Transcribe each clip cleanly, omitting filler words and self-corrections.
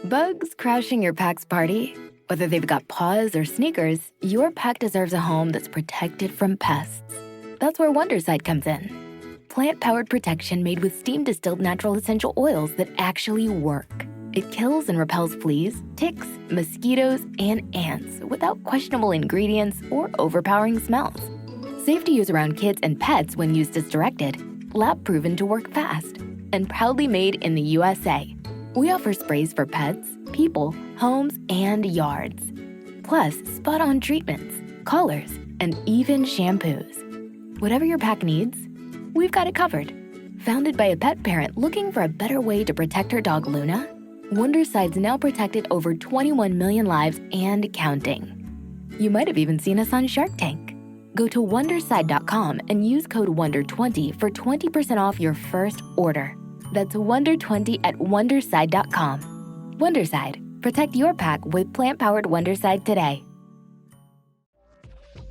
Bugs crashing your pack's party? Whether they've got paws or sneakers, your pack deserves a home that's protected from pests. That's where Wondercide comes in. Plant-powered protection made with steam-distilled natural essential oils that actually work. It kills and repels fleas, ticks, mosquitoes, and ants without questionable ingredients or overpowering smells. Safe to use around kids and pets when used as directed. Lab-proven to work fast. And proudly made in the USA. We offer sprays for pets, people, homes, and yards. Plus, spot-on treatments, collars, and even shampoos. Whatever your pack needs, we've got it covered. Founded by a pet parent looking for a better way to protect her dog Luna, Wonderside's now protected over 21 million lives and counting. You might have even seen us on Shark Tank. Go to Wonderside.com and use code WONDER20 for 20% off your first order. That's WONDER20 at Wonderside.com. Wonderside. Protect your pack with plant-powered Wondercide today.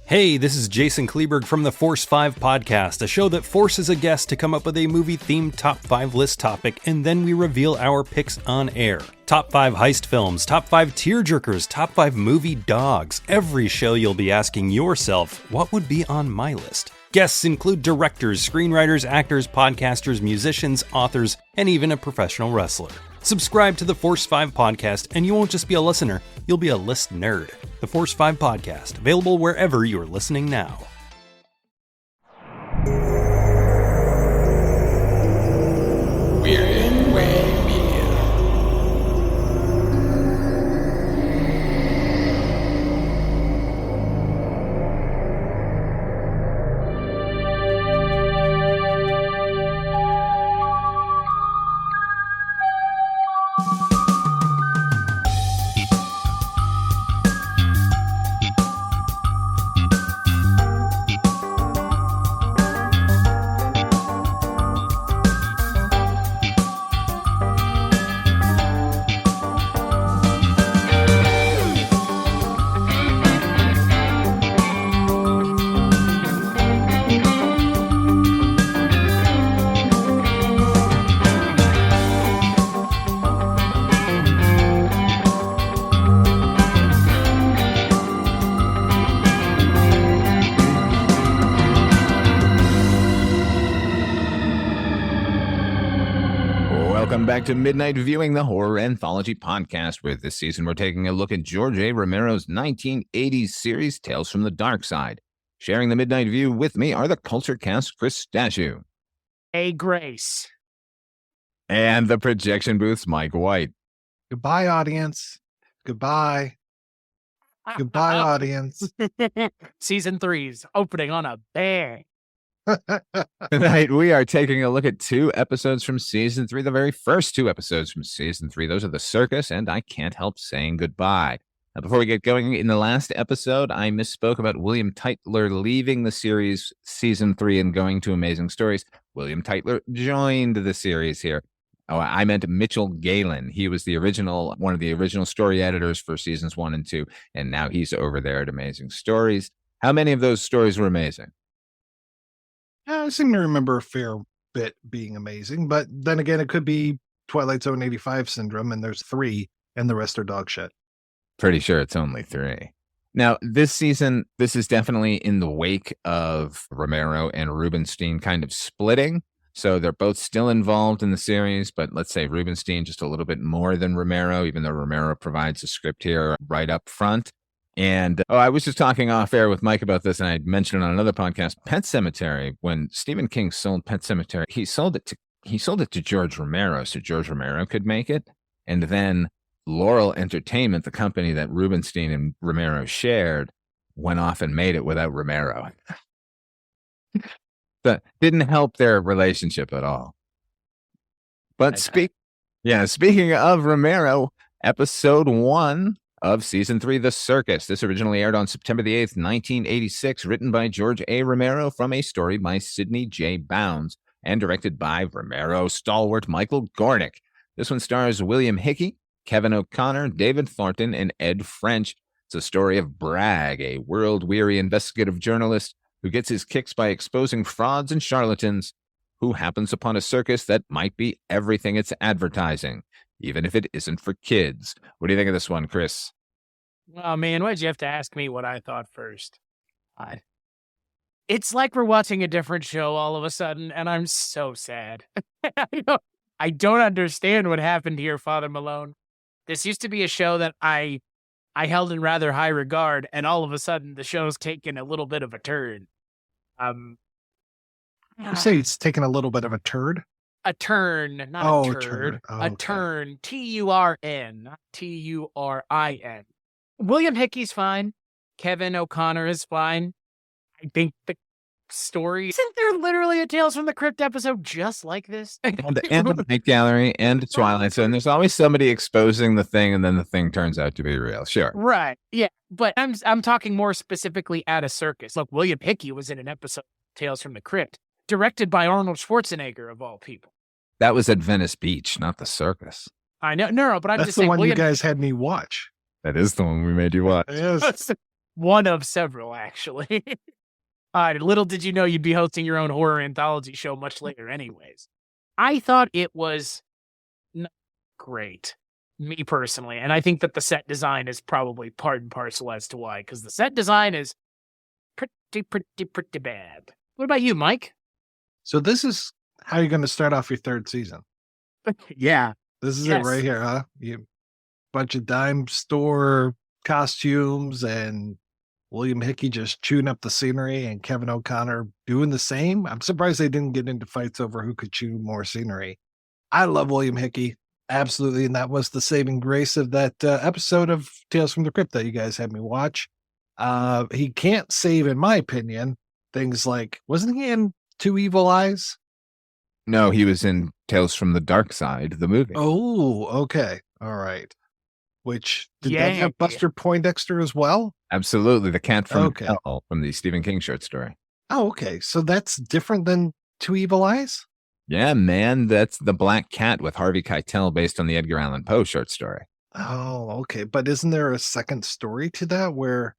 Hey, this is Jason Kleberg from the Force 5 podcast, a show that forces a guest to come up with a movie-themed top 5 list topic, and then we reveal our picks on air. Top 5 heist films, top 5 tearjerkers, top 5 movie dogs. Every show you'll be asking yourself, what would be on my list? Guests include directors, screenwriters, actors, podcasters, musicians, authors, and even a professional wrestler. Subscribe to the Force 5 podcast, and you won't just be a listener, you'll be a list nerd. The Force 5 podcast, available wherever you're listening now. We're in Way Media. Welcome back to Midnight Viewing, the horror anthology podcast, where this season we're taking a look at George A. Romero's 1980s series, Tales from the Darkside. Sharing the Midnight View with me are the Culture Cast Chris Stashu. Hey, Grace. And the Projection Booth's Mike White. Goodbye, audience. Goodbye. Goodbye, audience. Season 3's opening on a bang. Tonight, we are taking a look at 2 episodes from Season 3, the very first 2 episodes from Season 3. Those are The Circus and I Can't Help Saying Goodbye. Now, before we get going, in the last episode, I misspoke about William Titler leaving the series Season 3 and going to Amazing Stories. William Titler joined the series here. Oh, I meant Mitchell Galen. He was one of the original story editors for Seasons 1 and 2, and now he's over there at Amazing Stories. How many of those stories were amazing? I seem to remember a fair bit being amazing, but then again, it could be Twilight Zone 85 syndrome, and there's 3, and the rest are dog shit. Pretty sure it's only 3. Now, this season, this is definitely in the wake of Romero and Rubenstein kind of splitting. So they're both still involved in the series, but let's say Rubenstein just a little bit more than Romero, even though Romero provides a script here right up front. And I was just talking off air with Mike about this, and I mentioned it on another podcast, Pet Sematary. When Stephen King sold Pet Sematary, he sold it to George Romero so George Romero could make it. And then Laurel Entertainment, the company that Rubenstein and Romero shared, went off and made it without Romero. That didn't help their relationship at all. But speaking of Romero, episode 1 of Season 3, The Circus. This originally aired on September the 8th, 1986, written by George A. Romero from a story by Sidney J. Bounds and directed by Romero stalwart Michael Gornick. This one stars William Hickey, Kevin O'Connor, David Thornton, and Ed French. It's a story of Bragg, a world-weary investigative journalist who gets his kicks by exposing frauds and charlatans, who happens upon a circus that might be everything it's advertising. even if it isn't for kids. What do you think of this one, Chris? Oh, man, why'd you have to ask me what I thought first? God. It's like we're watching a different show all of a sudden, and I'm so sad. I don't understand what happened here, Father Malone. This used to be a show that I held in rather high regard, and all of a sudden the show's taken a little bit of a turn. You say it's taken a little bit of a turd? A turn, not a turd. turd. Oh, a okay. turn, Turn, not Turin. William Hickey's fine. Kevin O'Connor is fine. I think the story... Isn't there literally a Tales from the Crypt episode just like this? And the Night Gallery and the Twilight Zone. There's always somebody exposing the thing, and then the thing turns out to be real. Sure. Right. Yeah. But I'm talking more specifically at a circus. Look, William Hickey was in an episode of Tales from the Crypt, directed by Arnold Schwarzenegger, of all people. That was at Venice Beach, not the circus. I know. No, but I'm That's just the saying. one William... you guys had me watch. That is the one we made you watch. Yes. One of several, actually. Little did you know you'd be hosting your own horror anthology show much later anyways. I thought it was not great, me personally, and I think that the set design is probably part and parcel as to why, because the set design is pretty bad. What about you, Mike? So this is how you're going to start off your third season. Yeah. This is Yes. it right here, huh? You bunch of dime store costumes and William Hickey just chewing up the scenery and Kevin O'Connor doing the same. I'm surprised they didn't get into fights over who could chew more scenery. I love William Hickey. Absolutely. And that was the saving grace of that episode of Tales from the Crypt that you guys had me watch. He can't save, in my opinion, things like, wasn't he in Two Evil Eyes? No, he was in Tales from the Darkside, the movie. Oh, okay. All right. Which, did that Yeah. have Buster Poindexter as well? Absolutely. The cat from Okay. Hell from the Stephen King short story. Oh, okay. So that's different than Two Evil Eyes? Yeah, man. That's the Black Cat with Harvey Keitel based on the Edgar Allan Poe short story. Oh, okay. But isn't there a second story to that where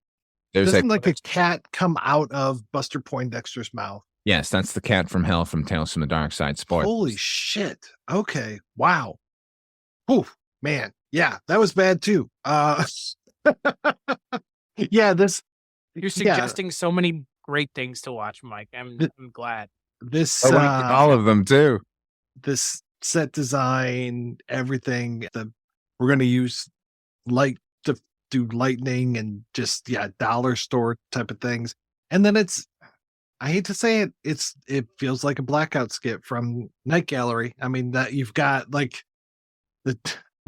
There's doesn't like a cat come out of Buster Poindexter's mouth? Yes, that's the cat from Hell from Tales from the Darkside. Spoilers. Holy shit. Okay. Wow. Oof, man. Yeah, that was bad too. Yeah, You're suggesting so many great things to watch, Mike. I'm glad. this Oh, all of them too. this set design, everything. We're going to use light to do lightning and just dollar store type of things. And then I hate to say it feels like a blackout skit from Night Gallery. I mean, that you've got like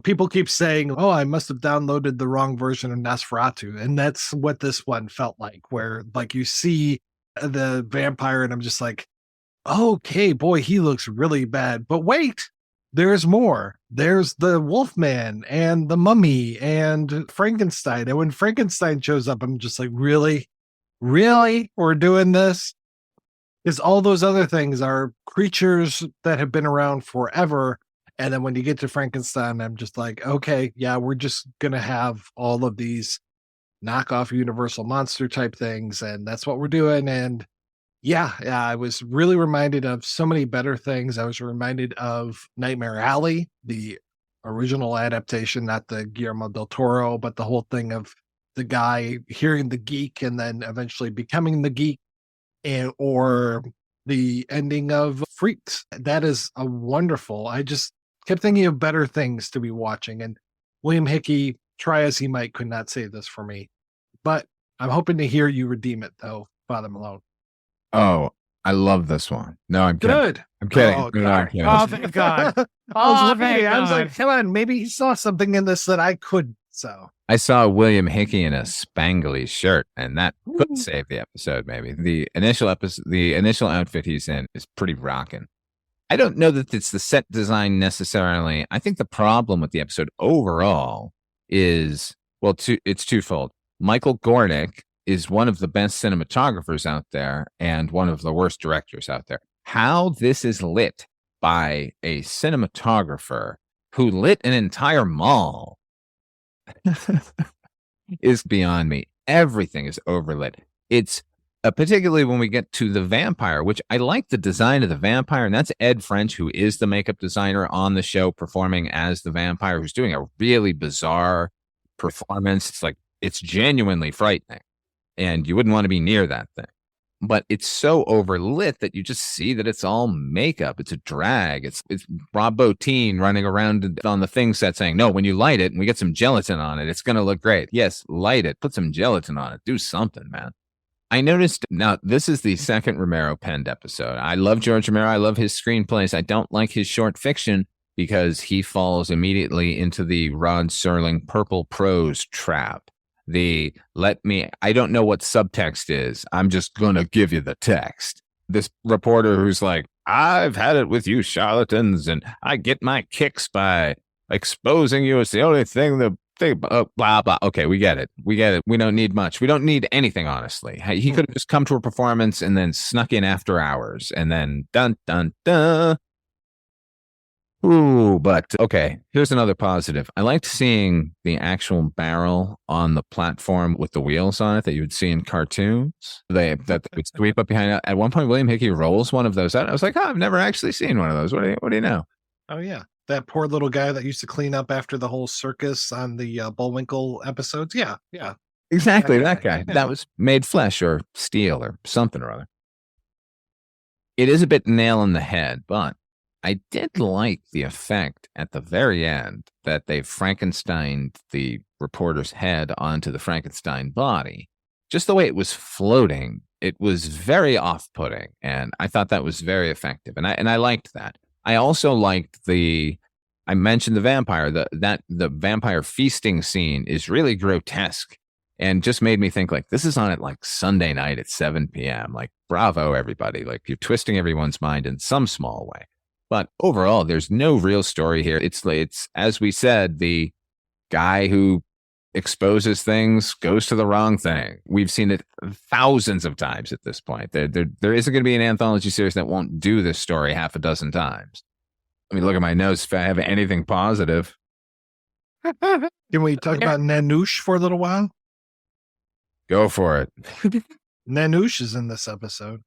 people keep saying, "Oh, I must have downloaded the wrong version of Nosferatu," and that's what this one felt like. Where like you see the vampire, and I'm just like, okay, boy, he looks really bad. But wait, there's more. There's the Wolfman and the Mummy and Frankenstein. And when Frankenstein shows up, I'm just like, really? We're doing this? Because all those other things are creatures that have been around forever. And then when you get to Frankenstein, I'm just like, okay, yeah, we're just going to have all of these knockoff Universal monster type things. And that's what we're doing. And yeah, I was really reminded of so many better things. I was reminded of Nightmare Alley, the original adaptation, not the Guillermo del Toro, but the whole thing of the guy hearing the geek and then eventually becoming the geek, or the ending of Freaks. That is a wonderful. I just kept thinking of better things to be watching. And William Hickey, try as he might, could not save this for me. But I'm hoping to hear you redeem it, though, Father Malone. Oh, I love this one. No, I'm kidding. Good. I'm kidding. Oh, No, I'm kidding. Oh, thank God. I Oh, was like, come on, maybe he saw something in this that I couldn't. So I saw William Hickey in a spangly shirt, and that could save the episode. Maybe the initial outfit he's in is pretty rocking. I don't know that it's the set design necessarily. I think the problem with the episode overall is, it's twofold. Michael Gornick is one of the best cinematographers out there and one of the worst directors out there. How this is lit by a cinematographer who lit an entire mall is beyond me. Everything is overlit. It's particularly when we get to the vampire, which I like the design of the vampire. And that's Ed French, who is the makeup designer on the show, performing as the vampire, who's doing a really bizarre performance. It's like, it's genuinely frightening. And you wouldn't want to be near that thing. But it's so overlit that you just see that it's all makeup. It's a drag. It's Rob Bottin running around on the thing set saying, no, when you light it and we get some gelatin on it, it's going to look great. Yes, light it. Put some gelatin on it. Do something, man. I noticed, now this is the second Romero penned episode. I love George Romero. I love his screenplays. I don't like his short fiction because he falls immediately into the Rod Serling purple prose trap. I don't know what subtext is. I'm just going to give you the text. This reporter who's like, I've had it with you charlatans and I get my kicks by exposing you. It's the only thing blah, blah. Okay, we get it. We don't need much. We don't need anything, honestly. He could have just come to a performance and then snuck in after hours and then dun, dun, dun. Ooh, but okay, here's another positive. I liked seeing the actual barrel on the platform with the wheels on it that you would see in cartoons. That would sweep up behind it. At one point, William Hickey rolls one of those out. I was like, I've never actually seen one of those. What do you know? Oh, yeah. That poor little guy that used to clean up after the whole circus on the Bullwinkle episodes. Yeah. Exactly, that guy. That was made flesh or steel or something or other. It is a bit nail in the head, but I did like the effect at the very end that they Frankensteined the reporter's head onto the Frankenstein body. Just the way it was floating, it was very off-putting, and I thought that was very effective, and I liked that. I also liked I mentioned the vampire. The vampire feasting scene is really grotesque, and just made me think like this is on at like Sunday night at 7 p.m. Like bravo, everybody! Like you're twisting everyone's mind in some small way. But overall, there's no real story here. It's as we said, the guy who exposes things goes to the wrong thing. We've seen it thousands of times at this point. There isn't going to be an anthology series that won't do this story half a dozen times. Let me look at my notes if I have anything positive. Can we talk about Nanoosh for a little while? Go for it. Nanoosh is in this episode.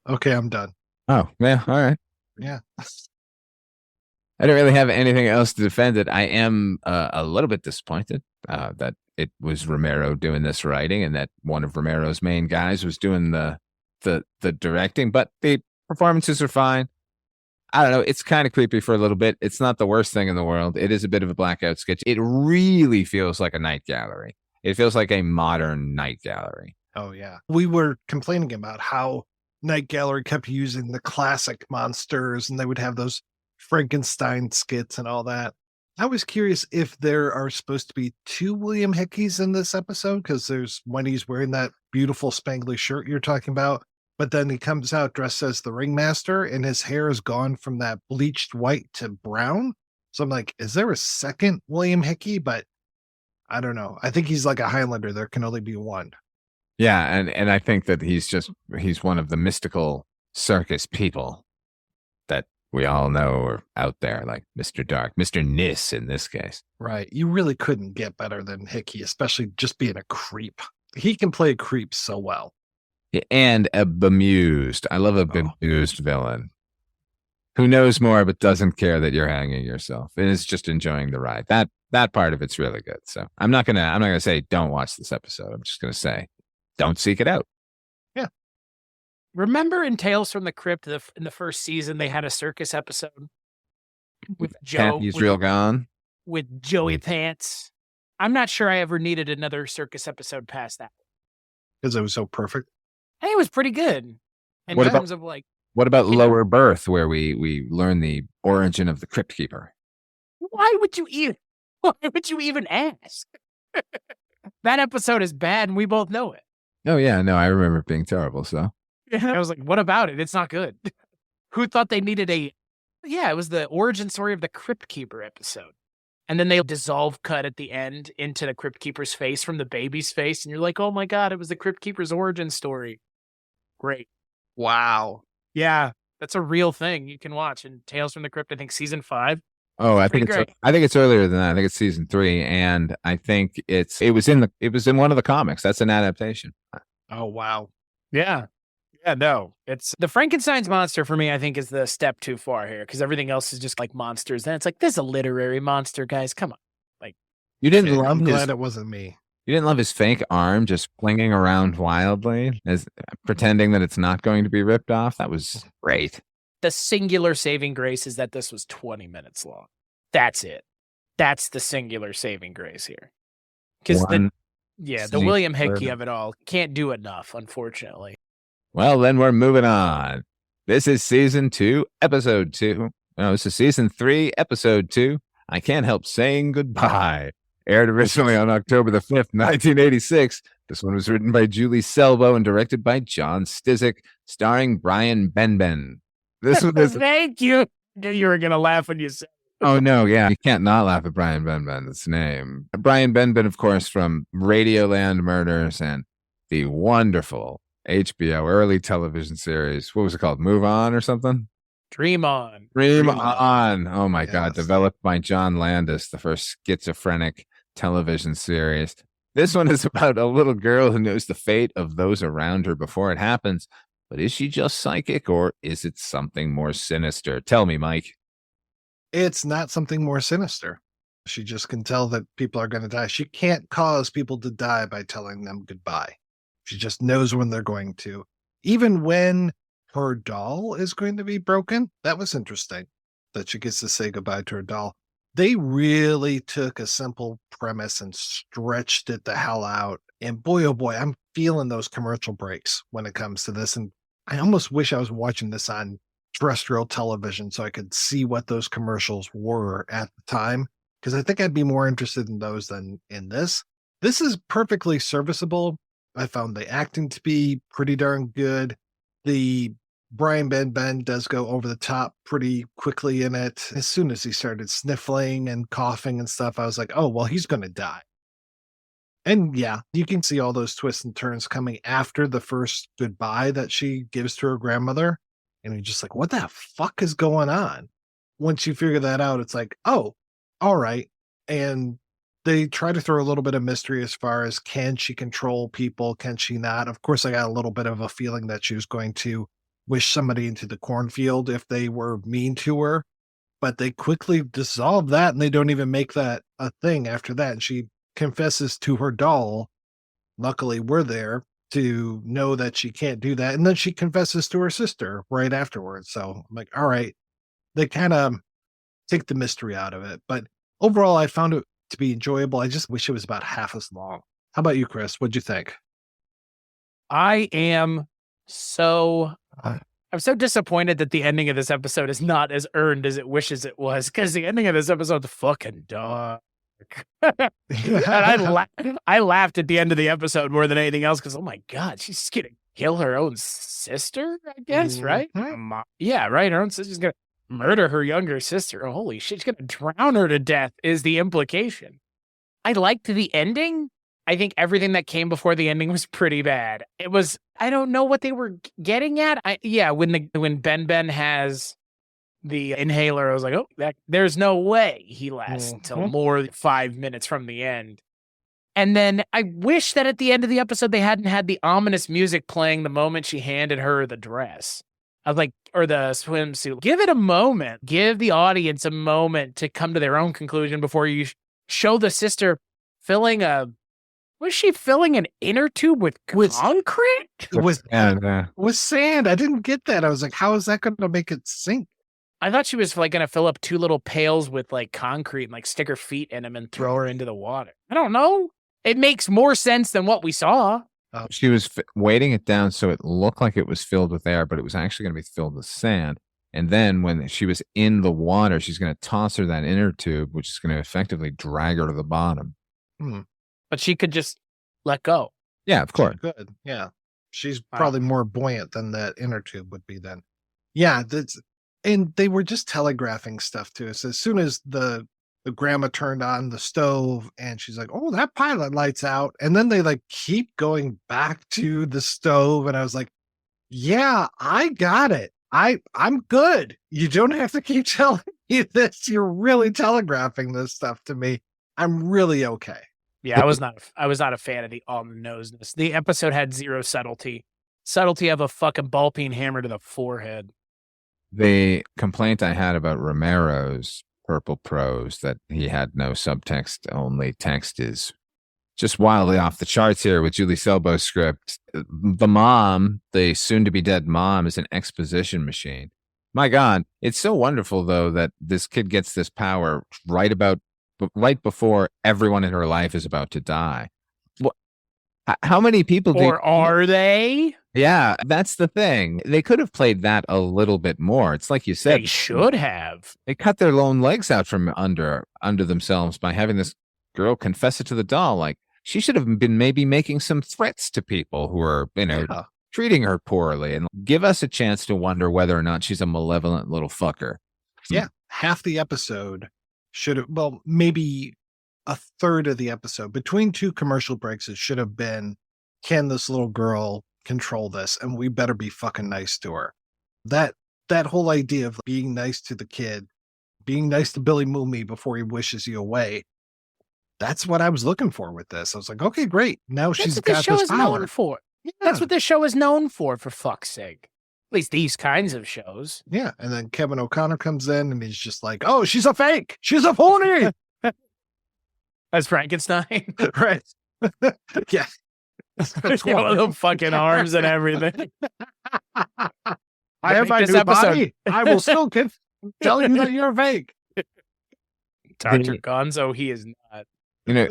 Okay, I'm done. Oh, yeah, all right. Yeah. I don't really have anything else to defend it. I am a little bit disappointed that it was Romero doing this writing and that one of Romero's main guys was doing the directing, but the performances are fine. I don't know. It's kind of creepy for a little bit. It's not the worst thing in the world. It is a bit of a blackout sketch. It really feels like a night gallery. It feels like a modern night gallery. Oh, yeah. We were complaining about how Night Gallery kept using the classic monsters and they would have those Frankenstein skits and all that. I was curious if there are supposed to be two William Hickeys in this episode, because there's when he's wearing that beautiful spangly shirt you're talking about, but then he comes out dressed as the ringmaster and his hair has gone from that bleached white to brown. So I'm like, is there a second William Hickey? But I don't know. I think he's like a Highlander. There can only be one. Yeah, and I think that he's one of the mystical circus people that we all know are out there, like Mr. Dark, Mr. Nis in this case. Right. You really couldn't get better than Hickey, especially just being a creep. He can play a creep so well. And a bemused. I love a bemused villain who knows more but doesn't care that you're hanging yourself and is just enjoying the ride. That part of it's really good. So I'm not gonna say don't watch this episode. I'm just gonna say don't seek it out. Yeah. Remember in Tales from the Crypt, in the first season, they had a circus episode with Joe. He's real gone. With Joey Pants. I'm not sure I ever needed another circus episode past that. Because it was so perfect. Hey, it was pretty good. In terms of like. What about Lower Birth, where we learn the origin of the Crypt Keeper? Why would you even ask? That episode is bad and we both know it. Oh, yeah. No, I remember it being terrible. So I was like, what about it? It's not good. Who thought they needed it was the origin story of the Crypt Keeper episode. And then they dissolve cut at the end into the Crypt Keeper's face from the baby's face. And you're like, oh my God, it was the Crypt Keeper's origin story. Great. Wow. Yeah, that's a real thing you can watch in Tales from the Crypt, I think season 5. Oh, I think it's earlier than that. I think it's season 3, and I think it was in one of the comics. That's an adaptation. Oh, wow. Yeah. Yeah, no. It's the Frankenstein's monster for me, I think, is the step too far here because everything else is just like monsters. Then it's like, this is a literary monster, guys. Come on. Like, You didn't Okay, love I'm his glad it wasn't me. You didn't love his fake arm just flinging around wildly, as pretending that it's not going to be ripped off. That was great. the singular saving grace is that this was 20 minutes long. That's it. That's the singular saving grace here. Because the William Hickey of it all can't do enough, unfortunately. Well, then we're moving on. This is season 2, episode 2. No, this is season 3, episode 2. I Can't Help Saying Goodbye. Aired originally on October the 5th, 1986. This one was written by Julie Selbo and directed by John Stizik, starring Brian Benben. This one is... Thank you. I knew you were going to laugh when you said Oh, no, yeah. You can't not laugh at Brian Benben's name. Brian Benben, of course, from Radioland Murders and the wonderful HBO early television series. What was it called? Move On or something? Dream On. Dream On. Oh, my God. Yes. Developed by John Landis, the first schizophrenic television series. This one is about a little girl who knows the fate of those around her before it happens. But is she just psychic or is it something more sinister? Tell me, Mike. It's not something more sinister. She just can tell that people are going to die. She can't cause people to die by telling them goodbye. She just knows when they're going to. Even when her doll is going to be broken, that was interesting that she gets to say goodbye to her doll. They really took a simple premise and stretched it the hell out. And boy, oh boy, I'm feeling those commercial breaks when it comes to this. And I almost wish I was watching this on terrestrial television so I could see what those commercials were at the time, because I think I'd be more interested in those than in this. This is perfectly serviceable. I found the acting to be pretty darn good. The Brian Benben does go over the top pretty quickly in it. As soon as he started sniffling and coughing and stuff, I was like, oh, well, he's going to die. And yeah, you can see all those twists and turns coming after the first goodbye that she gives to her grandmother. And you're just like, what the fuck is going on? Once you figure that out, it's like, oh, all right. And they try to throw a little bit of mystery as far as, can she control people? Can she not? Of course, I got a little bit of a feeling that she was going to wish somebody into the cornfield if they were mean to her. But they quickly dissolve that, and they don't even make that a thing after that. And she confesses to her doll. Luckily, we're there to know that she can't do that. And then she confesses to her sister right afterwards. So I'm like, all right, they kind of take the mystery out of it. But overall, I found it to be enjoyable. I just wish it was about half as long. How about you, Chris? What'd you think? I am so... I'm so disappointed that the ending of this episode is not as earned as it wishes it was, because the ending of this episode is fucking dark. And I laughed at the end of the episode more than anything else because, oh my God, she's going to kill her own sister, I guess, right? Yeah, right. Her own sister's going to murder her younger sister. Oh, holy shit, she's going to drown her to death is the implication. I liked the ending. I think everything that came before the ending was pretty bad. It was, I don't know what they were getting at. When Ben has the inhaler, I was like, oh, there's no way he lasts until more than 5 minutes from the end. And then I wish that at the end of the episode, they hadn't had the ominous music playing the moment she handed her the dress. I was like, or the swimsuit. Give it a moment. Give the audience a moment to come to their own conclusion before you show the sister filling was she filling an inner tube with concrete? With sand. I didn't get that. I was like, how is that going to make it sink? I thought she was like going to fill up 2 little pails with like concrete and like stick her feet in them and throw her into the water. I don't know. It makes more sense than what we saw. She was weighting it down so it looked like it was filled with air, but it was actually going to be filled with sand. And then when she was in the water, she's going to toss her that inner tube, which is going to effectively drag her to the bottom. But she could just let go. Yeah, of course. Good. Yeah. She's probably more buoyant than that inner tube would be then. Yeah. And they were just telegraphing stuff to us. As soon as the grandma turned on the stove and she's like, oh, that pilot light's out. And then they like keep going back to the stove. And I was like, yeah, I got it. I'm good. You don't have to keep telling me this. You're really telegraphing this stuff to me. I'm really okay. Yeah, I was not a fan of the on-the-noseness. The episode had zero subtlety. Subtlety of a fucking ball peen hammer to the forehead. The complaint I had about Romero's purple prose, that he had no subtext, only text, is just wildly off the charts here with Julie Selbo's script. The mom, the soon-to-be dead mom, is an exposition machine. My God, it's so wonderful, though, that this kid gets this power right before everyone in her life is about to die. How many people are they? Yeah, that's the thing. They could have played that a little bit more. It's like you said. They should have. They cut their own legs out from under themselves by having this girl confess it to the doll. Like, she should have been maybe making some threats to people who are, treating her poorly, and give us a chance to wonder whether or not she's a malevolent little fucker. Yeah, half the episode should have, well, maybe a third of the episode, between two commercial breaks, it should have been, can this little girl control this? And we better be fucking nice to her. That whole idea of being nice to the kid, being nice to Billy Mooney before he wishes you away, that's what I was looking for with this. I was like, okay, great. Now she's got this power. Known for. Yeah. That's what this show is known for fuck's sake. At least these kinds of shows. Yeah. And then Kevin O'Connor comes in and he's just like, oh, she's a fake. She's a phony. As Frankenstein. Right. Yeah. One of the fucking arms and everything. I have my new body. I will still tell you that you're fake. Dr. Gonzo, he is not.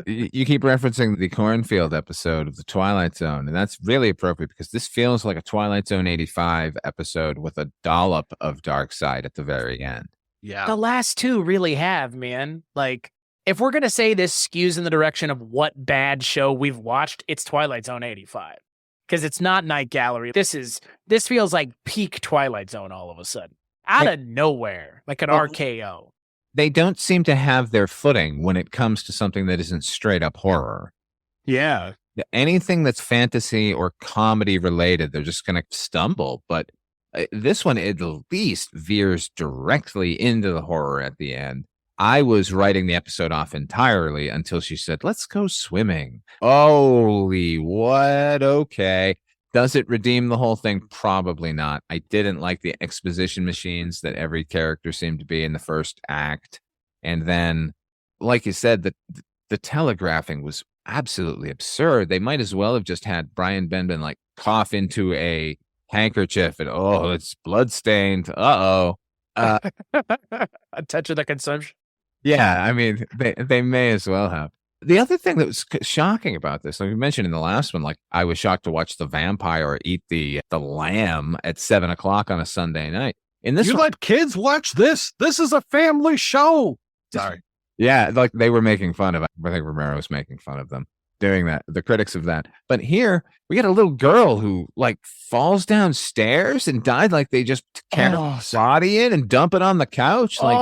You keep referencing the cornfield episode of the Twilight Zone, and that's really appropriate because this feels like a Twilight Zone 85 episode with a dollop of Darkside at the very end. Yeah. The last two really have, man. Like, if we're going to say this skews in the direction of what bad show we've watched, it's Twilight Zone 85. Because it's not Night Gallery. This feels like peak Twilight Zone all of a sudden. Out of nowhere. Like an RKO. They don't seem to have their footing when it comes to something that isn't straight up horror. Yeah. Anything that's fantasy or comedy related, they're just going to stumble. But this one at least veers directly into the horror at the end. I was writing the episode off entirely until she said, let's go swimming. Holy, what? Okay. Does it redeem the whole thing? Probably not. I didn't like the exposition machines that every character seemed to be in the first act. And then, like you said, the telegraphing was absolutely absurd. They might as well have just had Brian Benben like cough into a handkerchief and, oh, it's bloodstained. Uh-oh. A touch of the consumption. Yeah, I mean, they may as well have. The other thing that was shocking about this, like we mentioned in the last one, like I was shocked to watch the vampire eat the lamb at 7:00 on a Sunday night. In this, let kids watch this? This is a family show. Sorry. Yeah, like they were making fun of it. I think Romero was making fun of them doing that, the critics of that. But here we got a little girl who like falls downstairs and died. Like they just carry her body in and dump it on the couch. Like,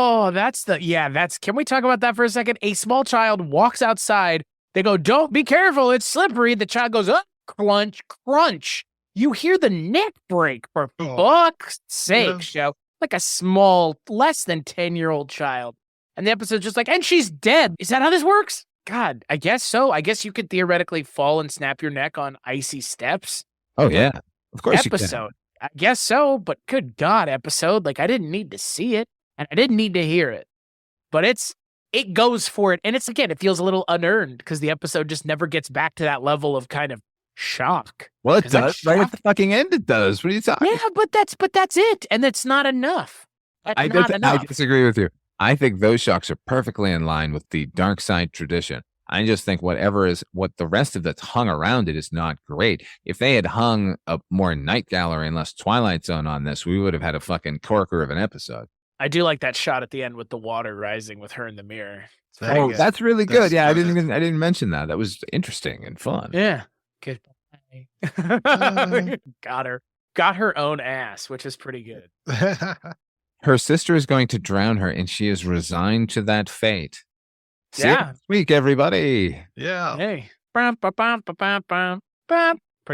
can we talk about that for a second? A small child walks outside. They go, don't be careful. It's slippery. The child goes, crunch, crunch. You hear the neck break for fuck's sake, show. Like a small, less than 10-year-old child. And the episode's just like, and she's dead. Is that how this works? God, I guess so. I guess you could theoretically fall and snap your neck on icy steps. Oh, yeah. Of course episode. You can. I guess so, but good God, episode. Like, I didn't need to see it, and I didn't need to hear it. But it goes for it. And it's, again, it feels a little unearned because the episode just never gets back to that level of kind of shock. Well, it does. Right at the fucking end, it does. What are you talking about? Yeah, but that's it. And it's not enough. I disagree with you. I think those shocks are perfectly in line with the Darkside tradition. I just think what the rest of that's hung around it is not great. If they had hung a more Night Gallery and less Twilight Zone on this, we would have had a fucking corker of an episode. I do like that shot at the end with the water rising with her in the mirror. That's really good. Yeah, I didn't mention that. That was interesting and fun. Yeah. Goodbye. Got her own ass, which is pretty good. Her sister is going to drown her, and she is resigned to that fate. See you next week, everybody. Yeah. Hey. Pretty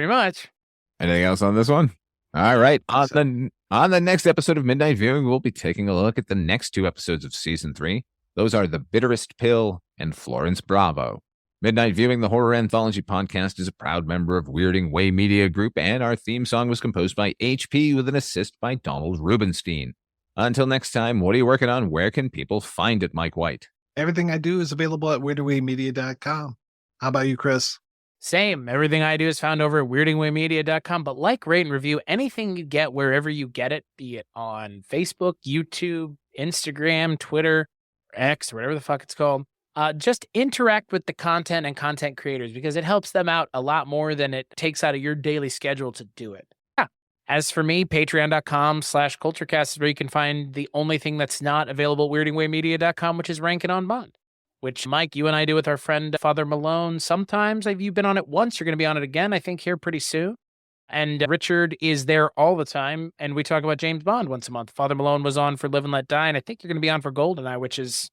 much. Anything else on this one? All right. On the next episode of Midnight Viewing, we'll be taking a look at the next two episodes of Season 3. Those are The Bitterest Pill and Florence Bravo. Midnight Viewing, the horror anthology podcast, is a proud member of Weirding Way Media Group, and our theme song was composed by HP with an assist by Donald Rubenstein. Until next time, what are you working on? Where can people find it, Mike White? Everything I do is available at weirdingwaymedia.com. How about you, Chris? Same. Everything I do is found over at weirdingwaymedia.com. But like, rate, and review anything you get wherever you get it, be it on Facebook, YouTube, Instagram, Twitter, X, or whatever the fuck it's called. Just interact with the content and content creators because it helps them out a lot more than it takes out of your daily schedule to do it. Yeah. As for me, patreon.com/culturecast is where you can find the only thing that's not available at weirdingwaymedia.com, which is Rankin' on Bond, which, Mike, you and I do with our friend Father Malone. Sometimes you've been on it once. You're going to be on it again, I think, here pretty soon. And Richard is there all the time, and we talk about James Bond once a month. Father Malone was on for Live and Let Die, and I think you're going to be on for GoldenEye, which is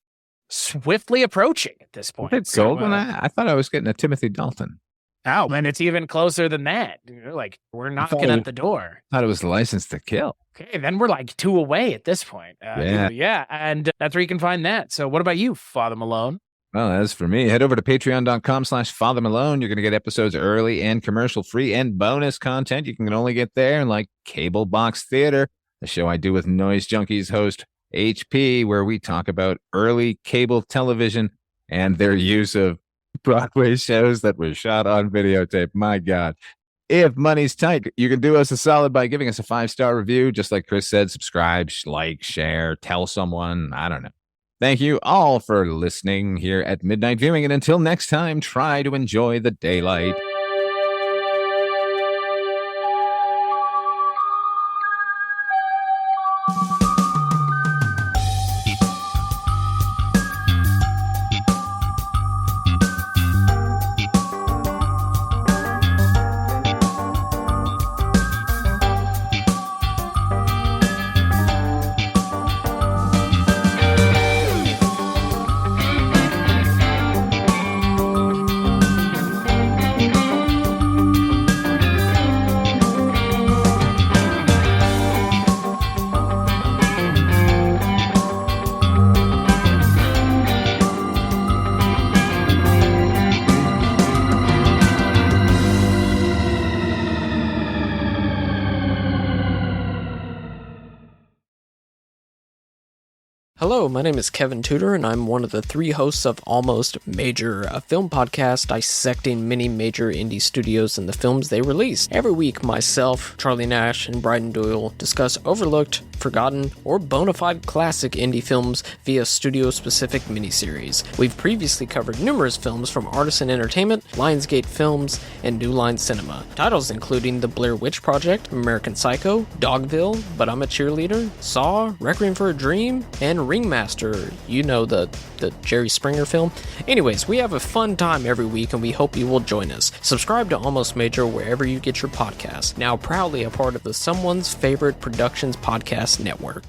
swiftly approaching at this point. It's GoldenEye? I thought I was getting a Timothy Dalton. Oh, and it's even closer than that. Like, we're knocking at the door. I thought it was License to Kill. Okay, then we're like 2 away at this point. Yeah, and that's where you can find that. So what about you, Father Malone? Well, as for me, head over to patreon.com/Father Malone. You're going to get episodes early and commercial free and bonus content you can only get there, like Cable Box Theater, the show I do with Noise Junkies host HP, where we talk about early cable television and their use of Broadway shows that were shot on videotape. My God. If money's tight, you can do us a solid by giving us a 5-star review. Just like Chris said, subscribe, like, share, tell someone. I don't know. Thank you all for listening here at Midnight Viewing. And until next time, try to enjoy the daylight. Hello, my name is Kevin Tudor, and I'm one of the 3 hosts of Almost Major, a film podcast dissecting many major indie studios and the films they release. Every week, myself, Charlie Nash, and Bryden Doyle discuss overlooked, forgotten, or bona fide classic indie films via studio-specific miniseries. We've previously covered numerous films from Artisan Entertainment, Lionsgate Films, and New Line Cinema. Titles including The Blair Witch Project, American Psycho, Dogville, But I'm a Cheerleader, Saw, Requiem for a Dream, and Ringmaster, you know, the Jerry Springer film. Anyways, we have a fun time every week and we hope you will join us. Subscribe to Almost Major wherever you get your podcasts. Now proudly a part of the Someone's Favorite Productions podcast network.